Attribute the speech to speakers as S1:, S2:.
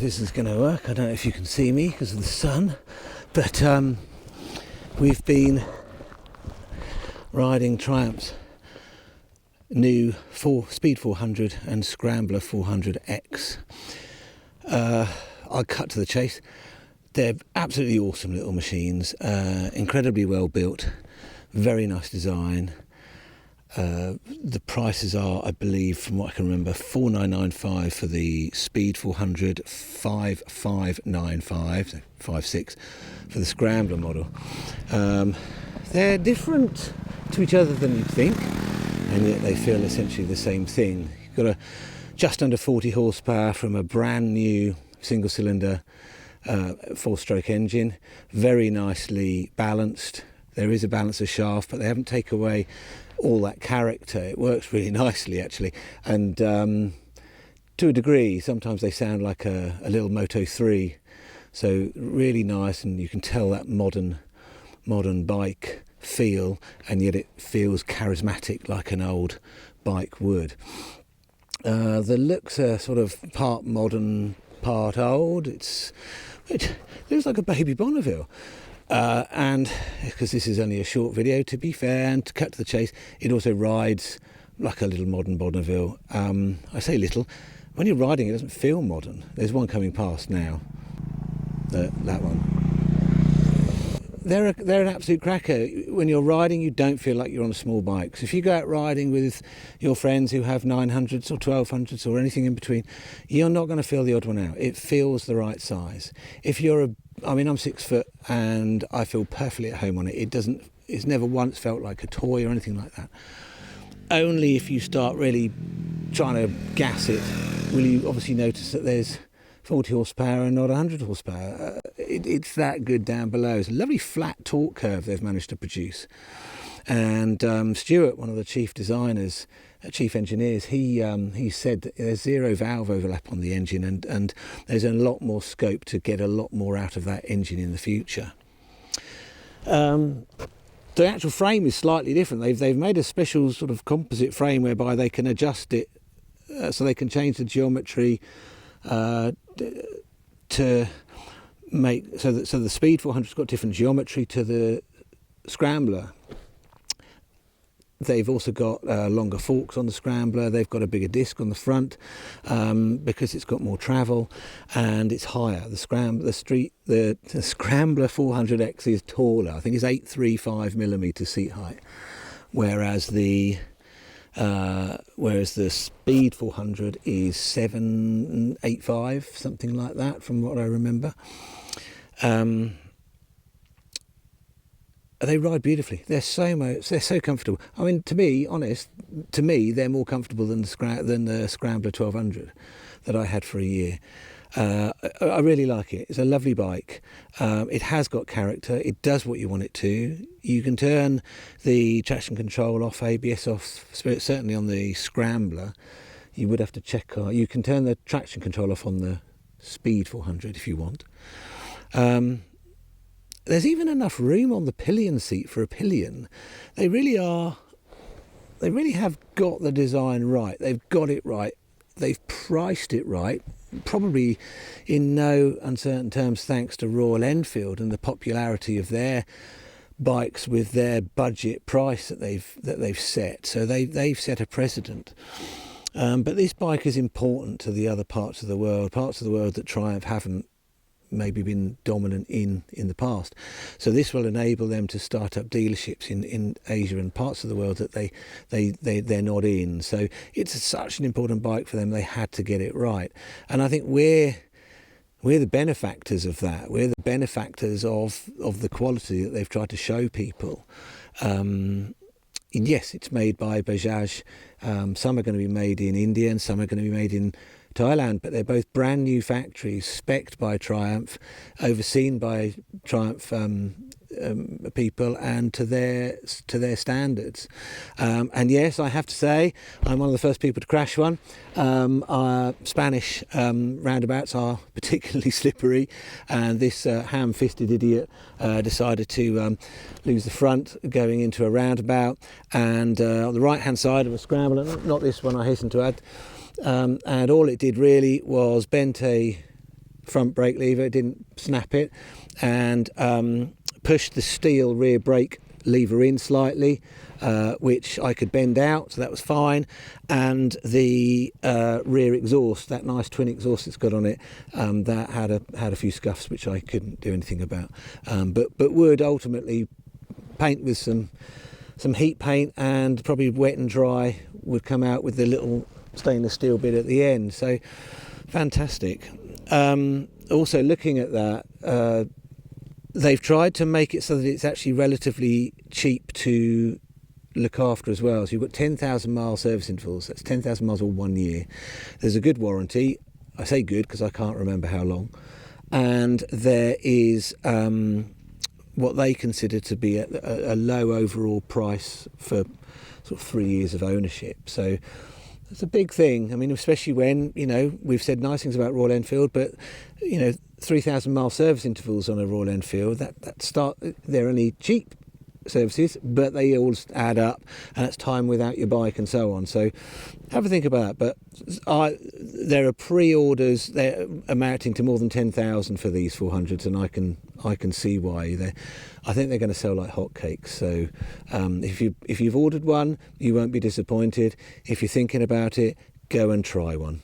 S1: this is going to work. I don't know if you can see me because of the sun, but we've been riding Triumph's new Speed 400 and Scrambler 400X. I'll cut to the chase. They're absolutely awesome little machines, incredibly well built, very nice design. The prices are, I believe, from what I can remember, $4,995 for the Speed 400, $5,595, so 5,600 for the Scrambler model. They're different to each other than you'd think, and yet they feel essentially the same thing. You've got just under 40 horsepower from a brand new single-cylinder 4-stroke engine, very nicely balanced. There is a balancer shaft, but they haven't taken away all that character. It works really nicely, actually, and to a degree sometimes they sound like a little Moto 3, so really nice, and you can tell that modern bike feel, and yet it feels charismatic like an old bike would. The looks are sort of part modern, part old. It looks like a baby Bonneville. And because this is only a short video, to be fair and to cut to the chase, it also rides like a little modern Bonneville. I say little, when you're riding it doesn't feel modern. There's one coming past now, that one. They're an absolute cracker. When you're riding, you don't feel like you're on a small bike. So if you go out riding with your friends who have 900s or 1200s or anything in between, you're not going to feel the odd one out. It feels the right size. If you're I'm 6 foot and I feel perfectly at home on it. It's never once felt like a toy or anything like that. Only if you start really trying to gas it will you obviously notice that there's 40 horsepower and not 100 horsepower. It's that good down below. It's a lovely flat torque curve they've managed to produce. And Stuart, one of the chief engineers, he said that there's zero valve overlap on the engine, and there's a lot more scope to get a lot more out of that engine in the future. The actual frame is slightly different. They've made a special sort of composite frame whereby they can adjust it so they can change the geometry to make so the Speed 400's got different geometry to the Scrambler. They've also got longer forks on the Scrambler. They've got a bigger disc on the front because it's got more travel, and it's higher. The Scrambler 400X is taller. I think it's 835 millimeter seat height, whereas the Speed 400 is 785, something like that, from what I remember. They ride beautifully. They're so comfortable. I mean, to be honest, they're more comfortable than the Scrambler 1200 that I had for a year. I really like it. It's a lovely bike. It has got character. It does what you want it to. You can turn the traction control off, ABS off, certainly on the Scrambler. You would have to check. You can turn the traction control off on the Speed 400 if you want. There's even enough room on the pillion seat for a pillion. They really have got the design right. They've got it right. They've priced it right. Probably in no uncertain terms thanks to Royal Enfield and the popularity of their bikes with their budget price that they've set. So they've set a precedent. But this bike is important to the other parts of the world that Triumph haven't maybe been dominant in the past. So this will enable them to start up dealerships in Asia and parts of the world that they're not in. So it's such an important bike for them. They had to get it right, and I think we're the benefactors of that. We're the benefactors of the quality that they've tried to show people. And yes, it's made by Bajaj. Some are going to be made in India and some are going to be made in Thailand, but they're both brand new factories, spec'd by Triumph, overseen by Triumph people, and to their standards. And yes, I have to say, I'm one of the first people to crash one. Our Spanish roundabouts are particularly slippery, and this ham-fisted idiot decided to lose the front going into a roundabout, and on the right-hand side of a Scrambler, not this one, I hasten to add. And all it did really was bent a front brake lever, it didn't snap it, and pushed the steel rear brake lever in slightly, which I could bend out, so that was fine. And the rear exhaust, that nice twin exhaust it's got on it, that had a few scuffs which I couldn't do anything about, but would ultimately paint with some heat paint, and probably wet and dry would come out with the little stainless steel bit at the end. So fantastic. Also looking at that, they've tried to make it so that it's actually relatively cheap to look after as well. So you've got 10,000 mile service intervals. That's 10,000 miles or 1 year. There's a good warranty. I say good because I can't remember how long. And there is what they consider to be a low overall price for sort of 3 years of ownership. So it's a big thing. I mean, especially when, we've said nice things about Royal Enfield, but 3,000 mile service intervals on a Royal Enfield, they're only cheap services, but they all add up, and it's time without your bike and so on. So have a think about that. But there are pre-orders they're amounting to more than 10,000 for these 400s, and I can see why. I think they're going to sell like hotcakes. So if you've ordered one, you won't be disappointed. If you're thinking about it, go and try one.